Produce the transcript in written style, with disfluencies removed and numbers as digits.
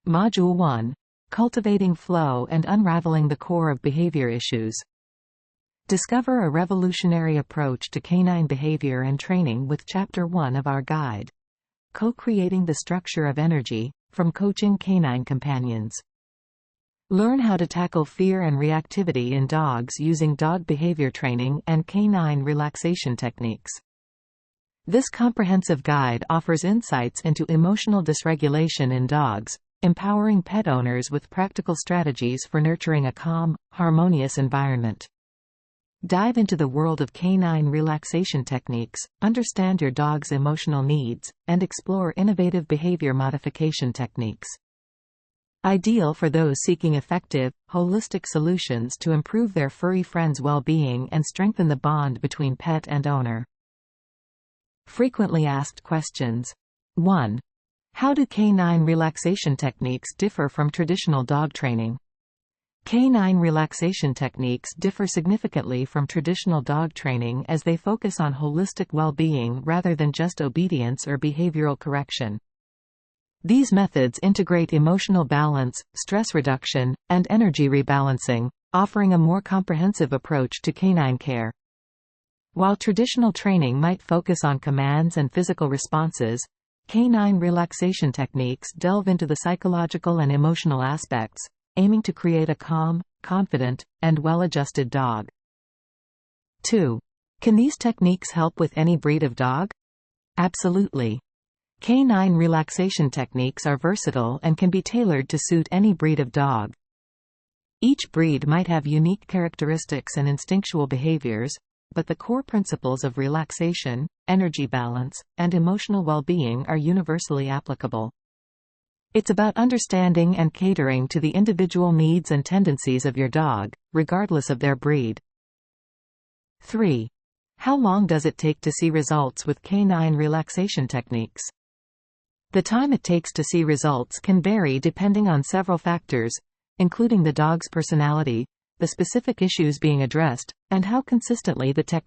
Module 1. Cultivating Flow and Unraveling the Core of Behavior Issues. Discover a revolutionary approach to canine behavior and training with Chapter 1 of our guide. Co-creating the Structure of Energy, from Coaching Canine Companions. Learn how to tackle fear and reactivity in dogs using dog behavior training and canine relaxation techniques. This comprehensive guide offers insights into emotional dysregulation in dogs, empowering pet owners with practical strategies for nurturing a calm, harmonious environment. Dive into the world of canine relaxation techniques, understand your dog's emotional needs, and explore innovative behavior modification techniques. Ideal for those seeking effective, holistic solutions to improve their furry friends' well-being and strengthen the bond between pet and owner. Frequently asked questions. 1. How do canine relaxation techniques differ from traditional dog training? Canine relaxation techniques differ significantly from traditional dog training as they focus on holistic well-being rather than just obedience or behavioral correction. These methods integrate emotional balance, stress reduction, and energy rebalancing, offering a more comprehensive approach to canine care. While traditional training might focus on commands and physical responses, canine relaxation techniques delve into the psychological and emotional aspects, aiming to create a calm, confident, and well-adjusted dog. 2. Can these techniques help with any breed of dog? Absolutely. Canine relaxation techniques are versatile and can be tailored to suit any breed of dog. Each breed might have unique characteristics and instinctual behaviors, but the core principles of relaxation, energy balance, and emotional well-being are universally applicable. It's about understanding and catering to the individual needs and tendencies of your dog, regardless of their breed. 3. How long does it take to see results with canine relaxation techniques? The time it takes to see results can vary depending on several factors, including the dog's personality, the specific issues being addressed, and how consistently the technique